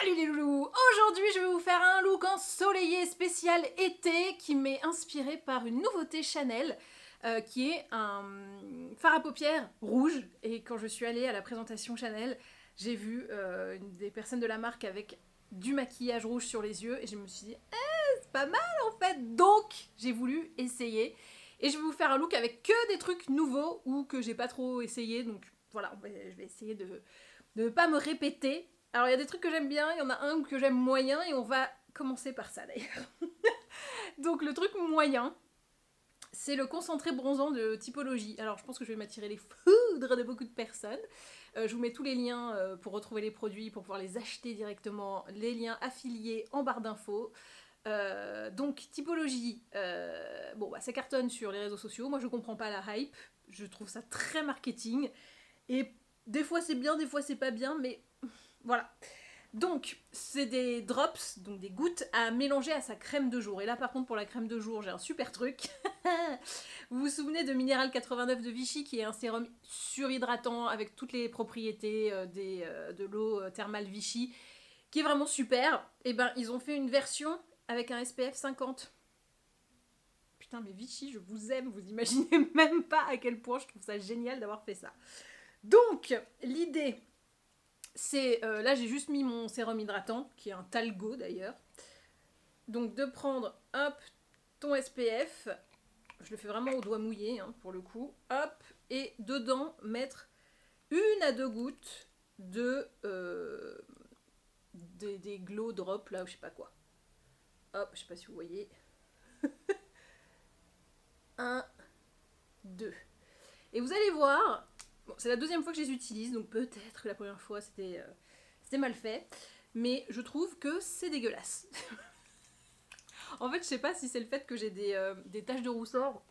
Salut les loulous! Aujourd'hui je vais vous faire un look ensoleillé spécial été qui m'est inspiré par une nouveauté Chanel qui est un fard à paupières rouge. Et quand je suis allée à la présentation Chanel, j'ai vu des personnes de la marque avec du maquillage rouge sur les yeux et je me suis dit c'est pas mal en fait! Donc j'ai voulu essayer et je vais vous faire un look avec que des trucs nouveaux ou que j'ai pas trop essayé, donc voilà, je vais essayer de ne pas me répéter. Alors il y a des trucs que j'aime bien, il y en a un que j'aime moyen et on va commencer par ça d'ailleurs. Donc le truc moyen, c'est le concentré bronzant de Typologie. Alors je pense que je vais m'attirer les foudres de beaucoup de personnes. Je vous mets tous les liens pour retrouver les produits, pour pouvoir les acheter directement, les liens affiliés en barre d'infos. Donc Typologie, bon bah ça cartonne sur les réseaux sociaux, moi je comprends pas la hype, je trouve ça très marketing, et des fois c'est bien, des fois c'est pas bien, mais voilà. Donc, c'est des drops, donc des gouttes à mélanger à sa crème de jour. Et là, par contre, pour la crème de jour, j'ai un super truc. Vous vous souvenez de Minéral 89 de Vichy, qui est un sérum surhydratant avec toutes les propriétés de l'eau thermale Vichy, qui est vraiment super. Et ben, ils ont fait une version avec un SPF 50. Putain, mais Vichy, je vous aime. Vous imaginez même pas à quel point je trouve ça génial d'avoir fait ça. Donc, l'idée... c'est, là j'ai juste mis mon sérum hydratant, qui est un Talgo d'ailleurs. Donc de prendre, hop, ton SPF, je le fais vraiment au doigt mouillé hein, pour le coup, hop, et dedans mettre 1 à 2 gouttes des glow drops là, ou je sais pas quoi. Hop, je sais pas si vous voyez. 1, 2. Et vous allez voir, bon, c'est la deuxième fois que je les utilise, donc peut-être que la première fois c'était mal fait, mais je trouve que c'est dégueulasse. En fait, je sais pas si c'est le fait que j'ai des taches de rousseur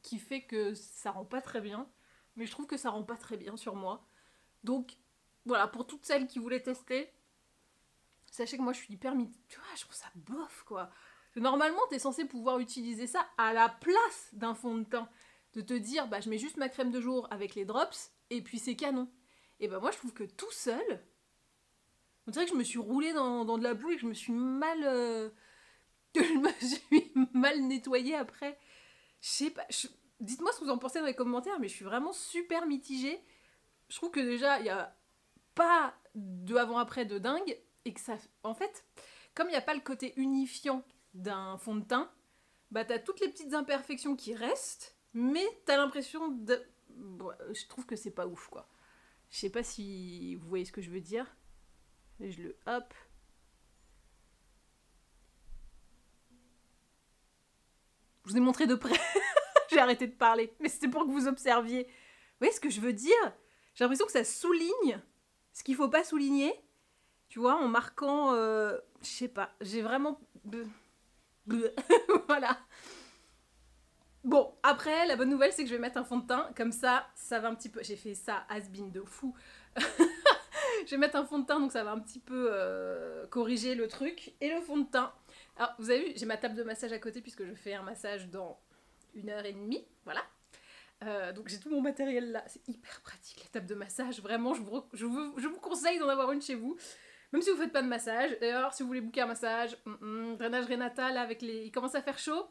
qui fait que ça rend pas très bien, mais je trouve que ça rend pas très bien sur moi. Donc voilà, pour toutes celles qui voulaient tester, sachez que moi je suis hyper tu vois, je trouve ça bof quoi. Normalement, t'es censé pouvoir utiliser ça à la place d'un fond de teint. De te dire, bah je mets juste ma crème de jour avec les drops, et puis c'est canon. Et bah moi je trouve que tout seul, on dirait que je me suis roulée dans de la boue et que je me suis mal... que je me suis mal nettoyée après. Je sais pas, dites-moi ce que vous en pensez dans les commentaires, mais je suis vraiment super mitigée. Je trouve que déjà, il n'y a pas de avant-après de dingue, et que ça... En fait, comme il n'y a pas le côté unifiant d'un fond de teint, bah t'as toutes les petites imperfections qui restent, mais t'as l'impression de... Bon, je trouve que c'est pas ouf, quoi. Je sais pas si vous voyez ce que je veux dire. Et je le... Hop. Je vous ai montré de près. J'ai arrêté de parler, mais c'était pour que vous observiez. Vous voyez ce que je veux dire? J'ai l'impression que ça souligne ce qu'il faut pas souligner. Tu vois, en marquant... je sais pas, j'ai vraiment... Voilà. Bon, après, la bonne nouvelle, c'est que je vais mettre un fond de teint. Comme ça, ça va un petit peu... J'ai fait ça, has-been de fou. Je vais mettre un fond de teint, donc ça va un petit peu corriger le truc. Et le fond de teint... Alors, vous avez vu, j'ai ma table de massage à côté, puisque je fais un massage dans 1 heure et demie. Voilà. Donc j'ai tout mon matériel là, c'est hyper pratique la table de massage, vraiment je vous conseille d'en avoir une chez vous, même si vous faites pas de massage. D'ailleurs si vous voulez booker un massage, drainage Renata là avec les... il commence à faire chaud,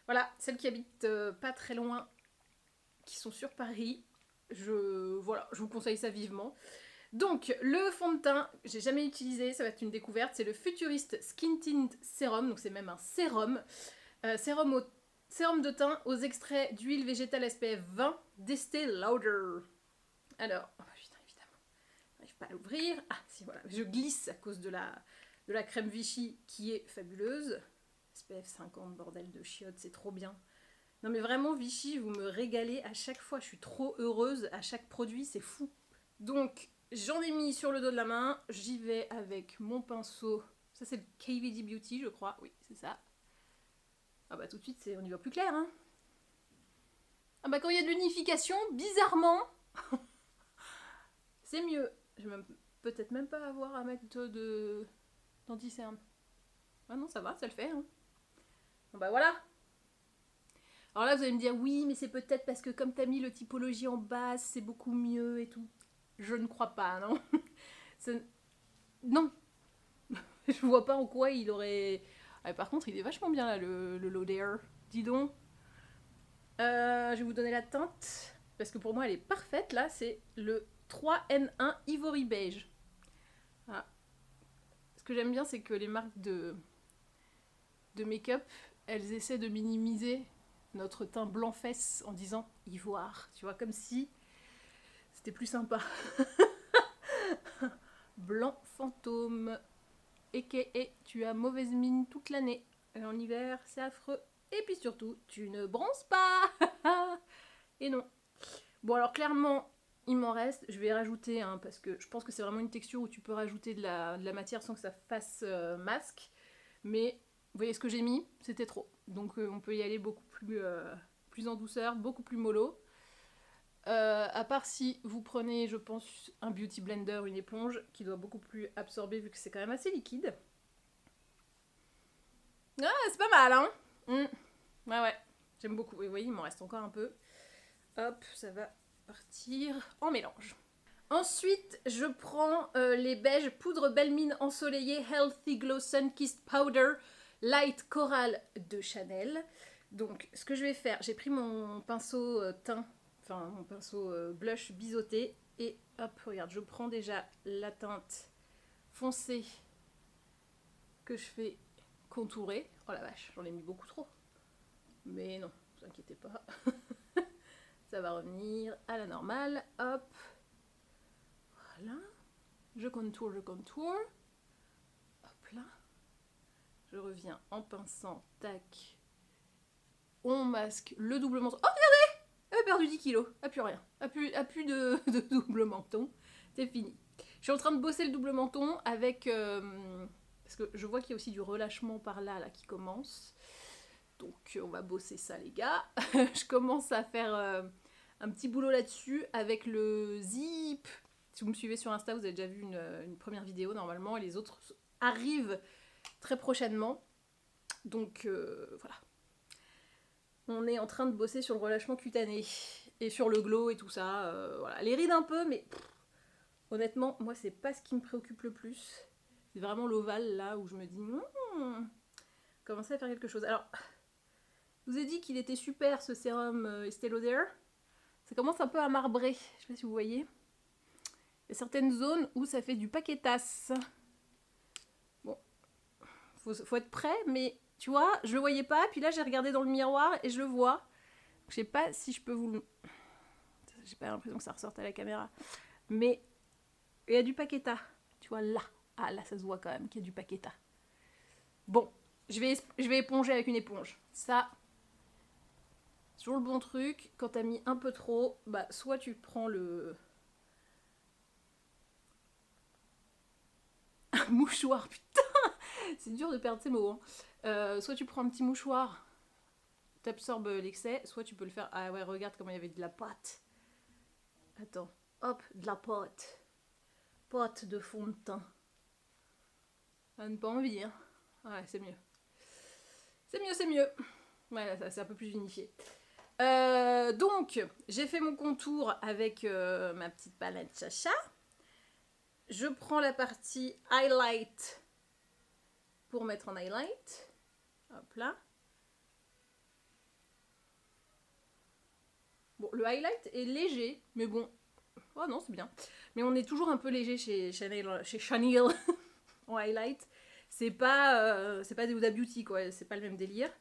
voilà, celles qui habitent pas très loin, qui sont sur Paris, voilà, je vous conseille ça vivement. Donc le fond de teint, j'ai jamais utilisé, ça va être une découverte, c'est le Futurist Skin Tint Serum, donc c'est même un sérum, sérum de teint aux extraits d'huile végétale SPF 20 d'Estée Lauder. Alors, oh putain, évidemment, j'arrive pas à l'ouvrir. Ah, si, voilà, je glisse à cause de la crème Vichy qui est fabuleuse. SPF 50, bordel de chiottes, c'est trop bien. Non mais vraiment, Vichy, vous me régalez à chaque fois, je suis trop heureuse à chaque produit, c'est fou. Donc, j'en ai mis sur le dos de la main, j'y vais avec mon pinceau. Ça, c'est le KVD Beauty, je crois, oui, c'est ça. Ah bah tout de suite, on y voit plus clair, hein. Ah bah quand il y a de l'unification, bizarrement, c'est mieux. Je vais peut-être même pas avoir à mettre d'anti-cerne. Ah non, ça va, ça le fait, hein. Bon bah voilà. Alors là, vous allez me dire, oui, mais c'est peut-être parce que comme t'as mis le Typologie en base, c'est beaucoup mieux et tout. Je ne crois pas, non. Non. Je vois pas en quoi il aurait... Ah, par contre, il est vachement bien là, le Low Dare. Dis donc. Je vais vous donner la teinte, parce que pour moi elle est parfaite. Là, c'est le 3N1 Ivory Beige. Voilà. Ce que j'aime bien, c'est que les marques de make-up, elles essaient de minimiser notre teint blanc-fesse en disant ivoire. Tu vois, comme si c'était plus sympa. Blanc fantôme. A.K.A. tu as mauvaise mine toute l'année. Et en hiver, c'est affreux. Et puis surtout, tu ne bronzes pas. Et non. Bon, alors clairement, il m'en reste. Je vais rajouter, hein, parce que je pense que c'est vraiment une texture où tu peux rajouter de la matière sans que ça fasse masque. Mais vous voyez ce que j'ai mis, c'était trop. Donc on peut y aller beaucoup plus en douceur, beaucoup plus mollo. À part si vous prenez, je pense, un beauty blender, une éponge, qui doit beaucoup plus absorber vu que c'est quand même assez liquide. Ah, c'est pas mal, hein. Ouais, ouais, j'aime beaucoup. Et vous voyez, il m'en reste encore un peu. Hop, ça va partir en mélange. Ensuite, je prends les beiges poudre belle mine ensoleillée Healthy Glow Sun Kissed Powder Light Coral de Chanel. Donc, ce que je vais faire, j'ai pris mon pinceau teint, enfin mon pinceau blush biseauté, et hop, regarde, je prends déjà la teinte foncée que je fais contourer. Oh la vache, j'en ai mis beaucoup trop. Mais non, ne vous inquiétez pas. Ça va revenir à la normale. Hop. Voilà. Je contourne. Hop là. Je reviens en pinçant. Tac. On masque le double menton. Oh, regardez! Elle a perdu 10 kilos. A plus rien. A plus de double menton. C'est fini. Je suis en train de bosser le double menton avec... parce que je vois qu'il y a aussi du relâchement par là qui commence. Donc on va bosser ça, les gars. Je commence à faire un petit boulot là-dessus avec le zip. Si vous me suivez sur Insta, vous avez déjà vu une première vidéo normalement, et les autres arrivent très prochainement. Donc voilà. On est en train de bosser sur le relâchement cutané et sur le glow et tout ça. Voilà. Les rides un peu, mais honnêtement, moi c'est pas ce qui me préoccupe le plus. C'est vraiment l'ovale là où je me dis commencer à faire quelque chose. Alors, je vous ai dit qu'il était super ce sérum Estée Lauder. Ça commence un peu à marbrer, je sais pas si vous voyez. Il y a certaines zones où ça fait du paquetas. Bon, faut être prêt, mais tu vois, je le voyais pas, puis là j'ai regardé dans le miroir et je le vois. Je sais pas si je peux vous le... J'ai pas l'impression que ça ressorte à la caméra. Mais il y a du paqueta, tu vois, là. Ah, là ça se voit quand même qu'il y a du paqueta. Bon, je vais éponger avec une éponge. Ça... C'est toujours le bon truc. Quand t'as mis un peu trop, bah soit tu prends le... Un mouchoir, putain. C'est dur de perdre ces mots. Hein. Soit tu prends un petit mouchoir, t'absorbes l'excès, soit tu peux le faire... Ah ouais, regarde comment il y avait de la pâte. Attends, hop, de la pâte. Pâte de fond de teint. Ça n'a pas envie, hein. Ouais, c'est mieux. C'est mieux. Ouais, c'est un peu plus unifié. Donc, j'ai fait mon contour avec ma petite palette Chacha. Je prends la partie highlight pour mettre en highlight. Hop là. Bon, le highlight est léger, mais bon. Oh non, c'est bien. Mais on est toujours un peu léger chez Chanel en highlight. C'est pas des Huda Beauty, quoi. C'est pas le même délire.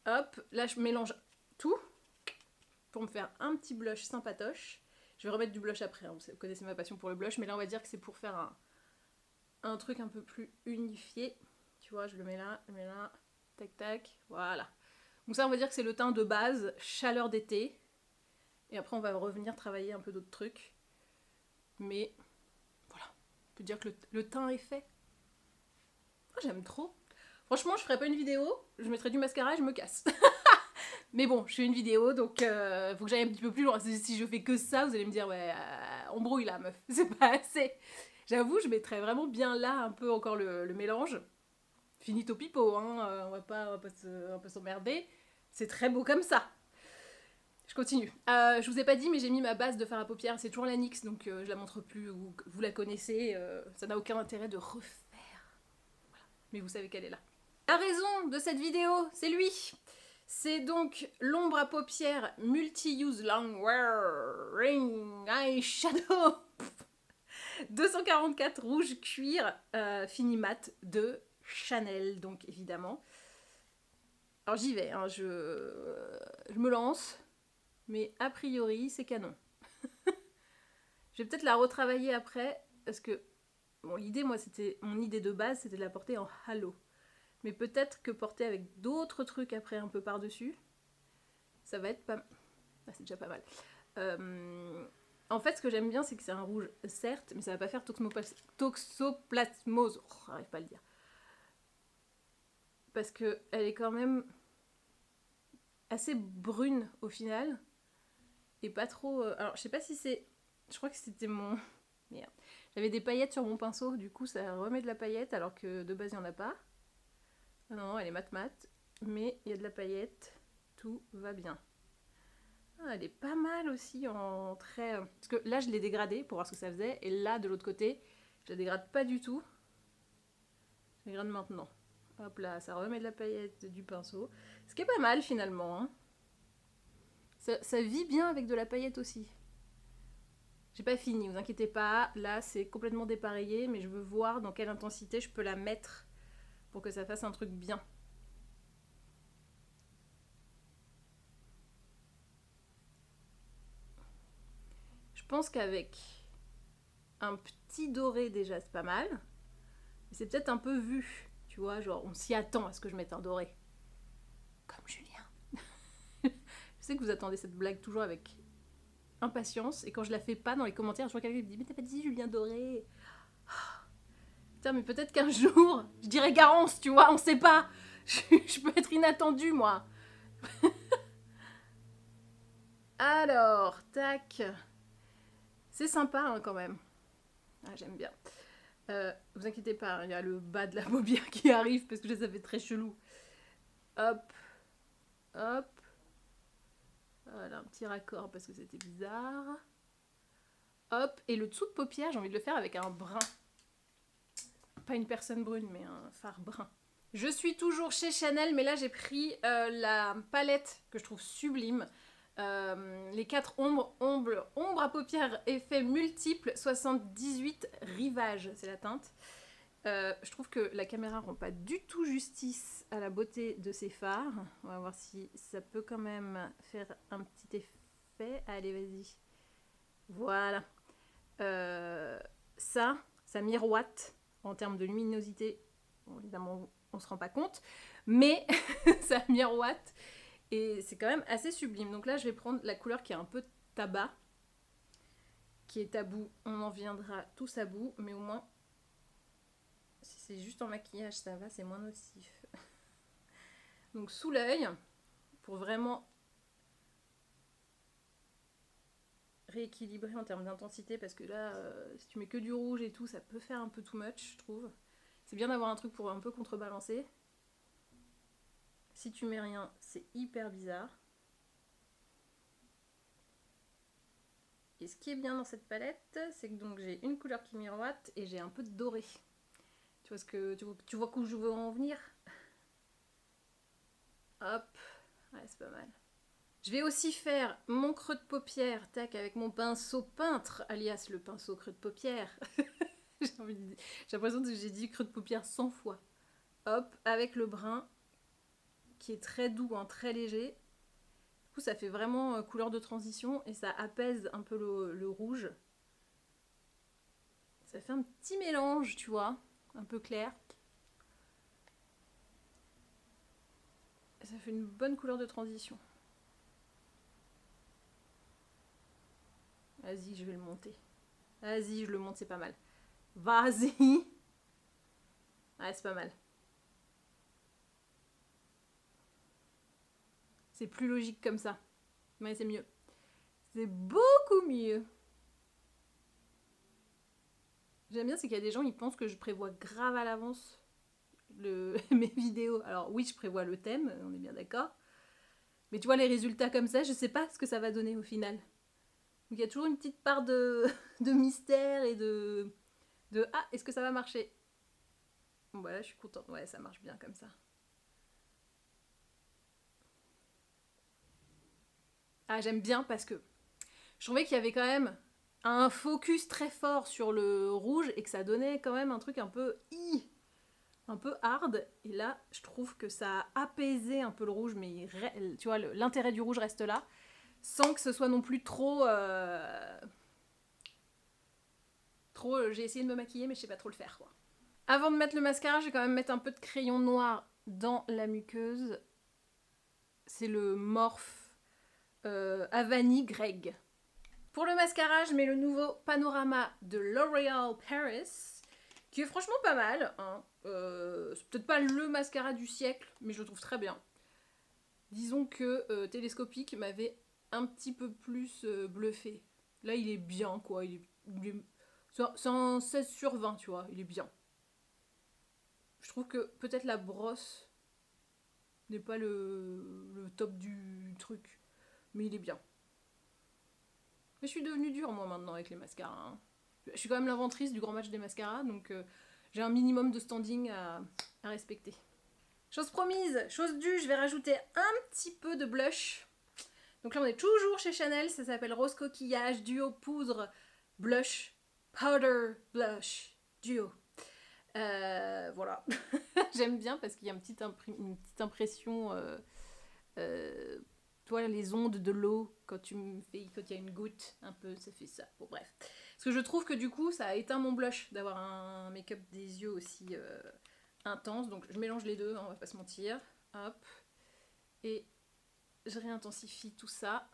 Hop, là je mélange tout pour me faire un petit blush sympatoche. Je vais remettre du blush après, hein. Vous connaissez ma passion pour le blush, mais là on va dire que c'est pour faire un truc un peu plus unifié. Tu vois, je le mets là, tac tac, voilà. Donc ça on va dire que c'est le teint de base, chaleur d'été. Et après on va revenir travailler un peu d'autres trucs. Mais voilà, on peut dire que le teint est fait. Oh, j'aime trop. Franchement, je ferais pas une vidéo, je mettrais du mascara et je me casse. Mais bon, je fais une vidéo, donc faut que j'aille un petit peu plus loin. Si je fais que ça, vous allez me dire, ouais, on brouille là, meuf. C'est pas assez. J'avoue, je mettrais vraiment bien là un peu encore le mélange. Finito pipo, hein, on va pas s'emmerder. C'est très beau comme ça. Je continue. Je vous ai pas dit, mais j'ai mis ma base de fard à paupières. C'est toujours la NYX, donc je la montre plus. Vous la connaissez. Ça n'a aucun intérêt de refaire mais vous savez qu'elle est là. La raison de cette vidéo, c'est lui. C'est donc l'ombre à paupières Multi-Use Long Wearing Eyeshadow 244 rouge cuir fini mat de Chanel, donc évidemment. Alors j'y vais, hein, je me lance, mais a priori c'est canon. Je vais peut-être la retravailler après, parce que bon, l'idée, moi, mon idée de base, c'était de la porter en halo. Mais peut-être que porter avec d'autres trucs après un peu par-dessus, ça va être pas... Ah, c'est déjà pas mal. En fait, ce que j'aime bien, c'est que c'est un rouge, certes, mais ça va pas faire toxoplasmose. Oh, j'arrive pas à le dire. Parce que elle est quand même assez brune au final. Et pas trop... Alors, je sais pas si c'est... Je crois que c'était mon... Merde. J'avais des paillettes sur mon pinceau, du coup ça remet de la paillette alors que de base il n'y en a pas. Ah non, elle est mat, mais il y a de la paillette, tout va bien. Ah, elle est pas mal aussi en trait... Parce que là je l'ai dégradée pour voir ce que ça faisait, et là de l'autre côté, je la dégrade pas du tout. Je dégrade maintenant. Hop là, ça remet de la paillette du pinceau. Ce qui est pas mal finalement. Hein. Ça vit bien avec de la paillette aussi. J'ai pas fini, vous inquiétez pas, là c'est complètement dépareillé, mais je veux voir dans quelle intensité je peux la mettre pour que ça fasse un truc bien. Je pense qu'avec un petit doré déjà c'est pas mal, mais c'est peut-être un peu vu, tu vois, genre on s'y attend à ce que je mette un doré. Comme Julien. Je sais que vous attendez cette blague toujours avec impatience, et quand je la fais pas dans les commentaires, je vois quelqu'un qui me dit « Mais t'as pas dit Julien doré ?» Putain, mais peut-être qu'un jour, je dirais Garance, tu vois, on sait pas. Je peux être inattendue, moi. Alors, tac. C'est sympa, hein, quand même. Ah, j'aime bien. Vous inquiétez pas, il y a le bas de la paupière qui arrive, parce que ça fait très chelou. Hop. Hop. Voilà, un petit raccord, parce que c'était bizarre. Hop. Et le dessous de paupière, j'ai envie de le faire avec un brun. Pas une personne brune, mais un fard brun. Je suis toujours chez Chanel, mais là j'ai pris la palette que je trouve sublime. Les 4 ombres à paupières effet multiple 78 rivage, c'est la teinte. Je trouve que la caméra rend pas du tout justice à la beauté de ces fards. On va voir si ça peut quand même faire un petit effet. Allez, vas-y. Voilà. Ça miroite en termes de luminosité. Bon, évidemment, on se rend pas compte, mais ça miroite et c'est quand même assez sublime. Donc là, je vais prendre la couleur qui est un peu tabac, qui est tabou. On en viendra tous à bout, mais au moins, si c'est juste en maquillage, ça va, c'est moins nocif. Donc sous l'œil, pour vraiment rééquilibrer en termes d'intensité, parce que là, si tu mets que du rouge et tout, ça peut faire un peu too much, je trouve. C'est bien d'avoir un truc pour un peu contrebalancer. Si tu mets rien, c'est hyper bizarre. Et ce qui est bien dans cette palette, c'est que donc j'ai une couleur qui miroite et j'ai un peu de doré. Tu vois tu vois où je veux en venir? Hop, ouais, c'est pas mal. Je vais aussi faire mon creux de paupière, tac, avec mon pinceau peintre, alias le pinceau creux de paupière. J'ai l'impression que j'ai dit creux de paupière 100 fois. Hop, avec le brun, qui est très doux, hein, très léger. Du coup, ça fait vraiment couleur de transition et ça apaise un peu le rouge. Ça fait un petit mélange, tu vois, un peu clair. Et ça fait une bonne couleur de transition. Vas-y, je vais le monter. Vas-y, je le monte, c'est pas mal. Vas-y. Ouais, c'est pas mal. C'est plus logique comme ça. Mais c'est mieux. C'est beaucoup mieux. J'aime bien, c'est qu'il y a des gens, ils pensent que je prévois grave à l'avance mes vidéos. Alors oui, je prévois le thème, on est bien d'accord. Mais tu vois, les résultats comme ça, je sais pas ce que ça va donner au final. Donc il y a toujours une petite part de mystère et de ah, est-ce que ça va marcher? Voilà, je suis contente. Ouais, ça marche bien comme ça. Ah, j'aime bien parce que je trouvais qu'il y avait quand même un focus très fort sur le rouge et que ça donnait quand même un truc un peu hard. Et là, je trouve que ça a apaisé un peu le rouge, mais tu vois, l'intérêt du rouge reste là, sans que ce soit non plus trop... j'ai essayé de me maquiller, mais je sais pas trop le faire, quoi. Avant de mettre le mascara, je vais quand même mettre un peu de crayon noir dans la muqueuse. C'est le Morphe Havani Greg. Pour le mascara, je mets le nouveau Panorama de L'Oréal Paris, qui est franchement pas mal. Hein. C'est peut-être pas le mascara du siècle, mais je le trouve très bien. Disons que Télescopique m'avait un petit peu plus bluffé. Là, il est bien, quoi. C'est un 16 sur 20, tu vois. Il est bien. Je trouve que peut-être la brosse n'est pas le top du truc, mais il est bien. Mais je suis devenue dure, moi, maintenant, avec les mascaras. Hein. Je suis quand même l'inventrice du grand match des mascaras, donc j'ai un minimum de standing à respecter. Chose promise, chose due, je vais rajouter un petit peu de blush. Donc là, on est toujours chez Chanel, ça s'appelle Rose Coquillage Duo Poudre Blush Powder Blush Duo. Voilà. J'aime bien parce qu'il y a une petite impression... toi, les ondes de l'eau, quand il y a une goutte, un peu, ça fait ça. Bon, bref. Parce que je trouve que du coup, ça a éteint mon blush d'avoir un make-up des yeux aussi intense. Donc, je mélange les deux, hein, on va pas se mentir. Hop. Et je réintensifie tout ça.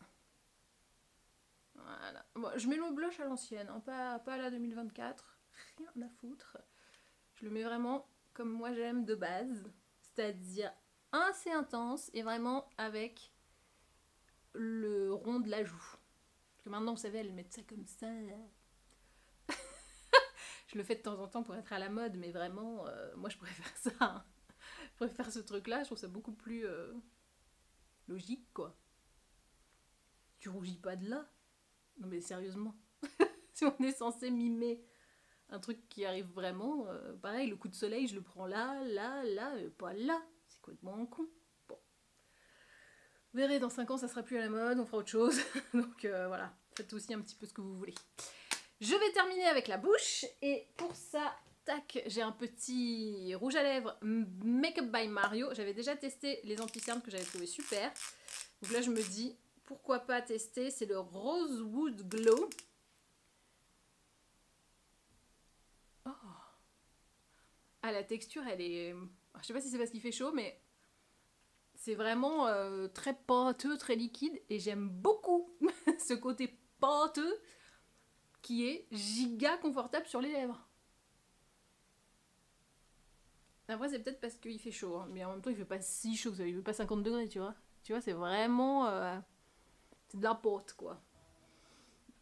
Voilà. Bon, je mets le blush à l'ancienne, hein, pas à la 2024. Rien à foutre. Je le mets vraiment comme moi j'aime de base. C'est-à-dire assez intense et vraiment avec le rond de la joue. Parce que maintenant, vous savez, elles mettent ça comme ça. Je le fais de temps en temps pour être à la mode, mais vraiment, moi je préfère ça. Hein. Je préfère ce truc-là, je trouve ça beaucoup plus logique, quoi. Tu rougis pas de là. Non mais sérieusement. Si on est censé mimer un truc qui arrive vraiment, pareil, le coup de soleil, je le prends là, pas là. C'est complètement con. Bon. Vous verrez, dans 5 ans, ça sera plus à la mode, on fera autre chose. Donc voilà, faites aussi un petit peu ce que vous voulez. Je vais terminer avec la bouche, et pour ça, tac, j'ai un petit rouge à lèvres Makeup by Mario. J'avais déjà testé les anti-cernes que j'avais trouvé super. Donc là, je me dis, pourquoi pas tester, c'est le Rosewood Glow. Oh. Ah, la texture, elle est... Je sais pas si c'est parce qu'il fait chaud, mais c'est vraiment très pâteux, très liquide, et j'aime beaucoup ce côté pâteux qui est giga confortable sur les lèvres. Après, c'est peut-être parce qu'il fait chaud, hein, mais en même temps, il fait pas si chaud, il fait pas 50 degrés, tu vois. Tu vois, c'est vraiment... c'est de la pâte, quoi.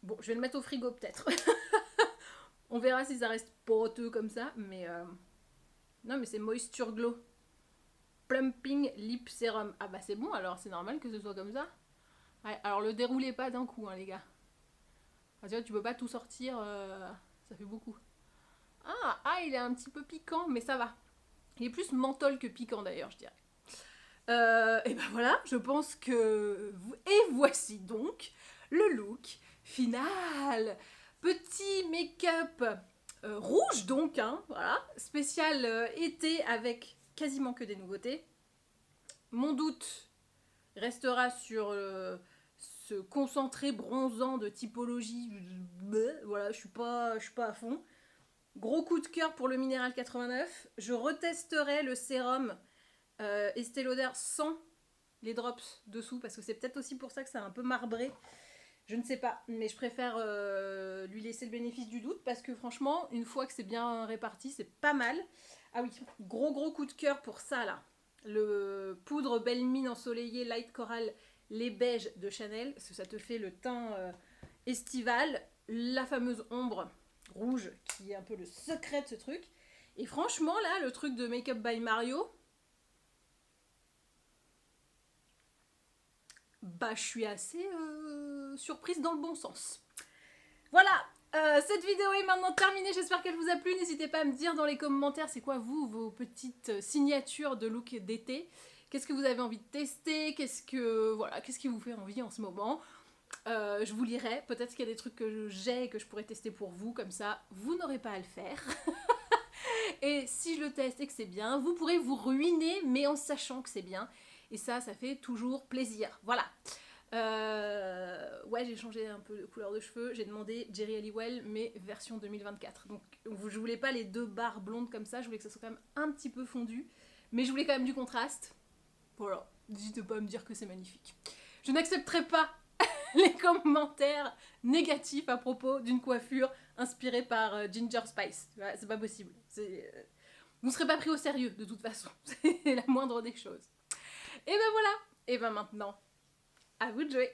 Bon, je vais le mettre au frigo, peut-être. On verra si ça reste pâteux comme ça, mais... Non, mais c'est Moisture Glow. Plumping Lip Serum. Ah bah c'est bon, alors c'est normal que ce soit comme ça. Ouais, alors le déroulez pas d'un coup, hein, les gars. Ah, tu vois, tu peux pas tout sortir, ça fait beaucoup. Il est un petit peu piquant, mais ça va. Il est plus menthol que piquant d'ailleurs, je dirais. Et ben voilà, je pense que... Et voici donc le look final. Petit make-up rouge donc, hein, voilà. Spécial été avec quasiment que des nouveautés. Mon doute restera sur ce concentré bronzant de typologie. Voilà, je suis pas à fond. Gros coup de cœur pour le Minéral 89. Je retesterai le sérum Estée Lauder sans les drops dessous, parce que c'est peut-être aussi pour ça que ça a un peu marbré. Je ne sais pas, mais je préfère lui laisser le bénéfice du doute, parce que franchement, une fois que c'est bien réparti, c'est pas mal. Ah oui, gros coup de cœur pour ça là. Le poudre Belle Mine ensoleillée Light Coral les beiges de Chanel, parce que ça te fait le teint estival, la fameuse ombre rouge qui est un peu le secret de ce truc. Et franchement là, le truc de Makeup by Mario, bah je suis assez surprise dans le bon sens. Voilà, Cette vidéo est maintenant terminée, j'espère qu'elle vous a plu. N'hésitez pas à me dire dans les commentaires c'est quoi vous, vos petites signatures de look d'été. Qu'est-ce que vous avez envie de tester, qu'est-ce qui vous fait envie en ce moment. Je vous lirai, peut-être qu'il y a des trucs que j'ai et que je pourrais tester pour vous, comme ça vous n'aurez pas à le faire. Et si je le teste et que c'est bien, vous pourrez vous ruiner mais en sachant que c'est bien. Et ça fait toujours plaisir. Voilà. Ouais, j'ai changé un peu de couleur de cheveux. J'ai demandé Jerry Halliwell, mais version 2024. Donc, je voulais pas les 2 barres blondes comme ça. Je voulais que ça soit quand même un petit peu fondu. Mais je voulais quand même du contraste. Voilà. N'hésitez pas à me dire que c'est magnifique. Je n'accepterai pas les commentaires négatifs à propos d'une coiffure inspirée par Ginger Spice. Ouais, c'est pas possible. Vous ne serez pas pris au sérieux, de toute façon. C'est la moindre des choses. Et ben voilà. Et ben maintenant, à vous de jouer.